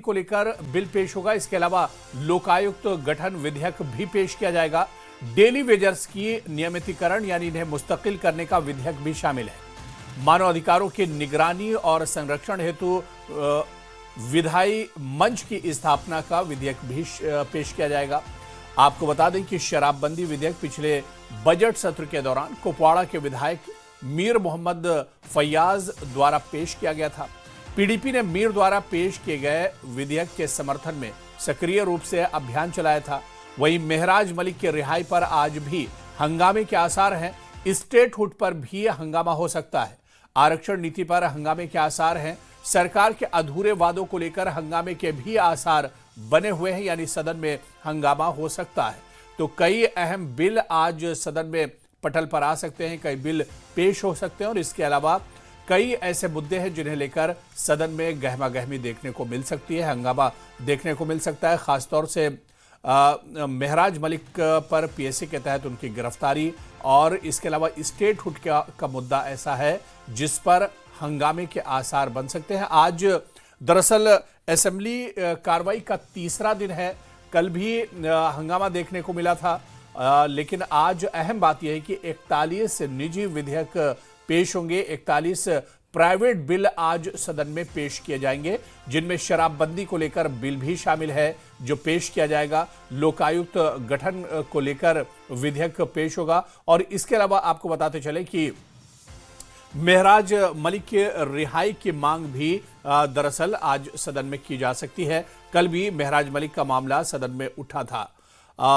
को लेकर बिल पेश होगा। इसके अलावा लोकायुक्त गठन विधेयक भी पेश किया जाएगा। डेली वेजर्स की नियमितीकरण यानी इन्हें मुस्तकिल करने का विधेयक भी शामिल है। मानव अधिकारों की निगरानी और संरक्षण हेतु विधायी मंच की स्थापना का विधेयक भी पेश किया जाएगा। आपको बता दें कि शराबबंदी विधेयक पिछले बजट सत्र के दौरान कुपवाड़ा के विधायक मीर मोहम्मद फैयाज द्वारा पेश किया गया था। पीडीपी ने मीर द्वारा पेश किए गए विधेयक के समर्थन में सक्रिय रूप से अभियान चलाया था। वहीं मेहराज मलिक की रिहाई पर आज भी हंगामे के आसार हैं। स्टेटहुड पर भी हंगामा हो सकता है। आरक्षण नीति पर हंगामे के आसार हैं। सरकार के अधूरे वादों को लेकर हंगामे के भी आसार बने हुए हैं, यानी सदन में हंगामा हो सकता है। तो कई अहम बिल आज सदन में पटल पर आ सकते हैं, कई बिल पेश हो सकते हैं और इसके अलावा कई ऐसे मुद्दे हैं जिन्हें लेकर सदन में गहमा गहमी देखने को मिल सकती है, हंगामा देखने को मिल सकता है। खासतौर से मेहराज मलिक पर पीएससी के तहत उनकी गिरफ्तारी और इसके अलावा स्टेटहुड का मुद्दा ऐसा है जिस पर हंगामे के आसार बन सकते हैं। आज दरअसल असेंबली कार्रवाई का तीसरा दिन है। कल भी हंगामा देखने को मिला था, लेकिन आज अहम बात यह है कि 41 निजी विधेयक पेश होंगे। 41 प्राइवेट बिल आज सदन में पेश किए जाएंगे, जिनमें शराबबंदी को लेकर बिल भी शामिल है जो पेश किया जाएगा। लोकायुक्त गठन को लेकर विधेयक पेश होगा और इसके अलावा आपको बताते चले कि मेहराज मलिक के रिहाई की मांग भी दरअसल आज सदन में की जा सकती है। कल भी मेहराज मलिक का मामला सदन में उठा था।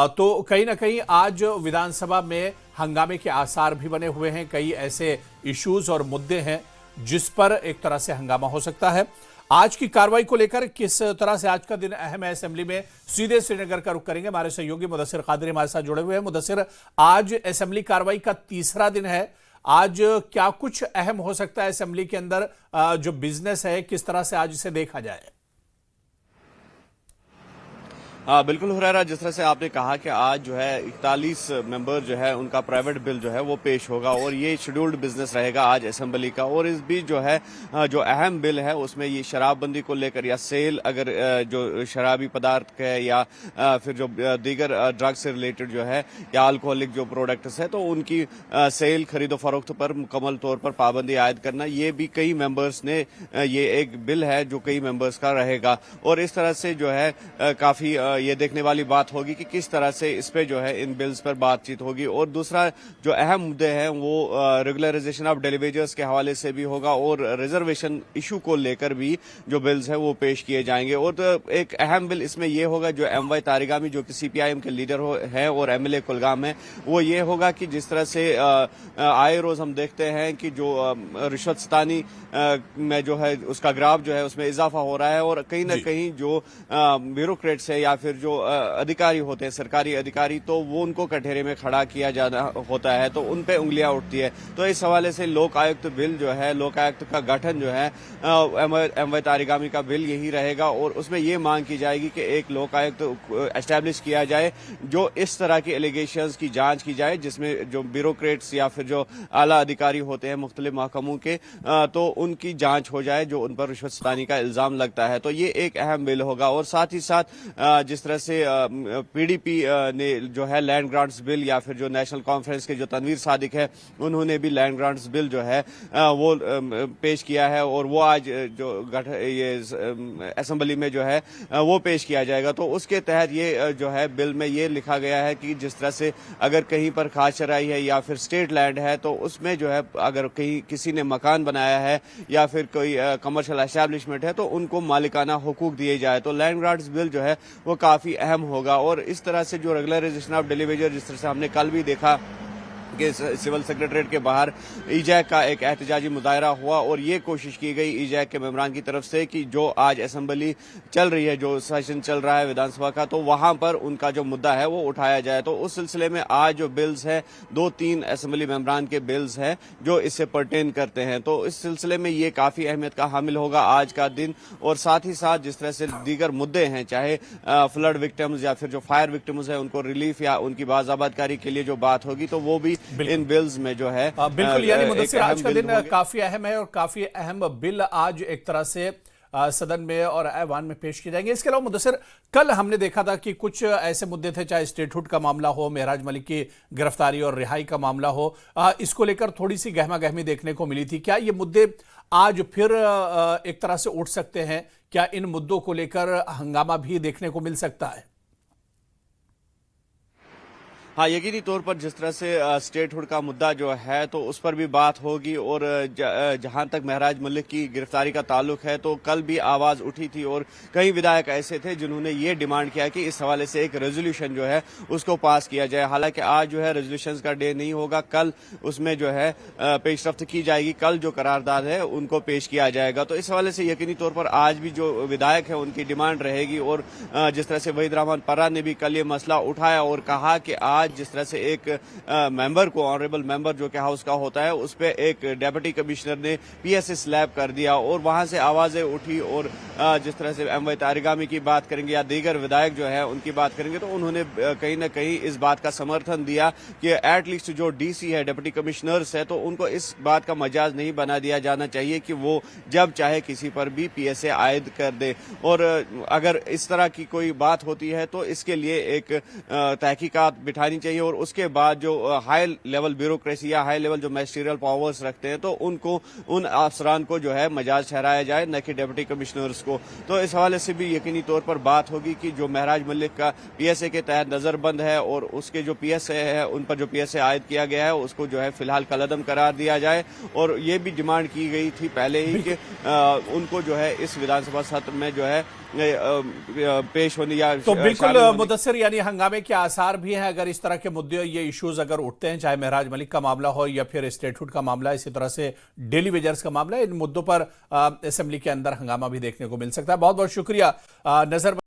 तो कहीं ना कहीं आज विधानसभा में हंगामे के आसार भी बने हुए हैं। कई ऐसे इश्यूज और मुद्दे हैं जिस पर एक तरह से हंगामा हो सकता है। आज की कार्रवाई को लेकर किस तरह से आज का दिन अहम है असेंबली में, सीधे श्रीनगर का रुख करेंगे। हमारे सहयोगी मुदस्सिर कादरी हमारे साथ जुड़े हुए हैं। मुदस्सिर, आज असेंबली कार्रवाई का तीसरा दिन है। आज क्या कुछ अहम हो सकता है असेंबली के अंदर, जो बिजनेस है किस तरह से आज इसे देखा जाए? हाँ बिल्कुल हुरैरा, जिस तरह से आपने कहा कि आज जो है 41 मेंबर जो है उनका प्राइवेट बिल जो है वो पेश होगा और ये शेड्यूल्ड बिजनेस रहेगा आज असेंबली का। और इस बीच जो है जो अहम बिल है उसमें ये शराबबंदी को लेकर या सेल, अगर जो शराबी पदार्थ है या फिर जो दीगर ड्रग से रिलेटेड जो है या अल्कोहलिक जो प्रोडक्ट्स है तो उनकी सेल, खरीदो फरोख्त पर मुकम्मल तौर पर पाबंदी आयद करना, ये भी कई मेंबर्स ने ये एक बिल है जो कई मेंबर्स का रहेगा। और इस तरह से जो है काफी ये देखने वाली बात होगी कि किस तरह से इस पे जो है इन बिल्स पर बातचीत होगी। और दूसरा जो अहम मुद्दे हैं वो रेगुलराइजेशन ऑफ डेली वेजर्स के हवाले से भी होगा और रिजर्वेशन इशू को लेकर भी जो बिल्स है वो पेश किए जाएंगे। और तो एक अहम बिल इसमें ये होगा जो एमवाई तारिगामी जो कि सीपीआईएम के लीडर है और एमएलए कुलगाम है, वो ये होगा कि जिस तरह से आए रोज हम देखते हैं कि जो रिश्वतस्तानी में जो है उसका ग्राफ जो है उसमें इजाफा हो रहा है और कहीं ना कहीं जो ब्यूरोक्रेट्स है या फिर जो अधिकारी होते हैं, सरकारी अधिकारी, तो वो उनको कटघरे में खड़ा किया जाना होता है तो उन पे उंगलियां उठती है। तो इस हवाले से लोक आयुक्त बिल जो है, लोक आयुक्त का गठन जो है एमवाई तारिगामी का बिल यही रहेगा और उसमें ये मांग की जाएगी कि एक लोक आयुक्त एस्टैब्लिश किया जाए जो इस तरह की एलिगेशंस की जांच की जाए, जिसमें जो ब्यूरोक्रेट्स या फिर जो आला अधिकारी होते हैं मुख्तलिफ महकमों के, तो उनकी जांच हो जाए जो उन पर रिश्वतस्तानी का इल्जाम लगता है। तो ये एक अहम बिल होगा। और साथ ही साथ जिस तरह से पीडीपी ने जो है लैंड ग्रांट्स बिल या फिर जो नेशनल कॉन्फ्रेंस के जो तनवीर सादिक है उन्होंने भी लैंड ग्रांट्स बिल जो है वो पेश किया है और वो आज जो ये असेंबली में जो है वो पेश किया जाएगा। तो उसके तहत ये जो है बिल में ये लिखा गया है कि जिस तरह से अगर कहीं पर खास चराई है या फिर स्टेट लैंड है तो उसमें जो है अगर कहीं किसी ने मकान बनाया है या फिर कोई कमर्शियल एस्टैब्लिशमेंट है तो उनको मालिकाना हुकूक दिए जाए। तो लैंड ग्रांट्स बिल जो है वो काफी अहम होगा। और इस तरह से जो रेगुलराइजेशन ऑफ डेली वेजर, जिस तरह से हमने कल भी देखा कि सिविल सेक्रेटरीट के बाहर ईजैक का एक एहतजाजी मुजाहरा हुआ और ये कोशिश की गई ईजैक के मेंबरान की तरफ से कि जो आज असेंबली चल रही है, जो सेशन चल रहा है विधानसभा का, तो वहां पर उनका जो मुद्दा है वो उठाया जाए। तो उस सिलसिले में आज जो बिल्स है 2-3 असेंबली मेंबरान के बिल्स हैं जो इससे पर्टेन करते हैं। तो इस सिलसिले में ये काफी अहमियत का हामिल होगा आज का दिन। और साथ ही साथ जिस तरह से दीगर मुद्दे हैं, चाहे फ्लड विक्टिम्स या फिर जो फायर विक्टिम्स है उनको रिलीफ या उनकी बाज़ाबादकारी के लिए जो बात होगी तो वो भी इन बिल्स में जो है बिल्कुल, यानी मुदस्सिर आज का दिन काफी अहम है और काफी अहम बिल आज एक तरह से सदन में और ऐवान में पेश किए जाएंगे। इसके अलावा मुदस्सिर, कल हमने देखा था कि कुछ ऐसे मुद्दे थे, चाहे स्टेटहुड का मामला हो, महराज मलिक की गिरफ्तारी और रिहाई का मामला हो, इसको लेकर थोड़ी सी गहमा गहमी देखने को मिली थी। क्या ये मुद्दे आज फिर एक तरह से उठ सकते हैं? क्या इन मुद्दों को लेकर हंगामा भी देखने को मिल सकता है? हाँ, यकीनी तौर पर जिस तरह से स्टेटहुड का मुद्दा जो है तो उस पर भी बात होगी, और जहां तक महराज मलिक की गिरफ्तारी का ताल्लुक है तो कल भी आवाज उठी थी और कई विधायक ऐसे थे जिन्होंने ये डिमांड किया कि इस हवाले से एक रेजोल्यूशन जो है उसको पास किया जाए। हालांकि आज जो है रेजोल्यूशन का डे नहीं होगा, कल उसमें जो है पेशरफ्त की जाएगी, कल जो करारदाद है उनको पेश किया जाएगा। तो इस हवाले से यकीनी तौर पर आज भी जो विधायक है उनकी डिमांड रहेगी। और जिस तरह से वहीद रहमान पर्रा ने भी कल ये मसला उठाया और कहा कि आज जिस तरह से एक मेंबर को, ऑनरेबल मेंबर जो कि हाउस का होता है, उस पे एक डेप्यूटी कमिश्नर ने पीएसए स्लैब कर दिया और वहां से आवाजें उठी। और जिस तरह से एमवाई तारिगामी की बात करेंगे या दीगर विधायक जो है उनकी बात करेंगे तो उन्होंने कहीं ना कहीं इस बात का समर्थन दिया कि एटलीस्ट जो डीसी है, डेप्यूटी कमिश्नर्स है, तो उनको इस बात का मजाज नहीं बना दिया जाना चाहिए कि वो जब चाहे किसी पर भी पीएसए आयद कर दे। और अगर इस तरह की कोई बात होती है तो इसके लिए एक तहकीकात बिठानी चाहिए और उसके बाद जो हाई लेवल ब्यूरोक्रेसी या हाई लेवल जो मैजिस्ट्रियल पावर्स रखते हैं तो उनको, उन अफसरान को जो है मजाज ठहराया जाए, न कि डेप्यूटी कमिश्नर्स को। तो इस हवाले से भी यकीनी तौर पर बात होगी कि जो महराज मलिक का पीएसए के तहत नजरबंद है और उसके जो पीएसए है उन पर जो पीएसए आयद किया गया है उसको जो है फिलहाल कलअदम करार दिया जाए। और ये भी डिमांड की गई थी पहले ही कि उनको जो है इस विधानसभा सत्र में जो है पेश होने या तो बिल्कुल मुदस्सिर, यानी हंगामे के आसार भी हैं अगर इस तरह के मुद्दे, ये इश्यूज अगर उठते हैं, चाहे महराज मलिक का मामला हो या फिर स्टेटहुड का मामला, इसी तरह से डेली वेजर्स का मामला, इन मुद्दों पर असेंबली के अंदर हंगामा भी देखने को मिल सकता है। बहुत बहुत शुक्रिया नजर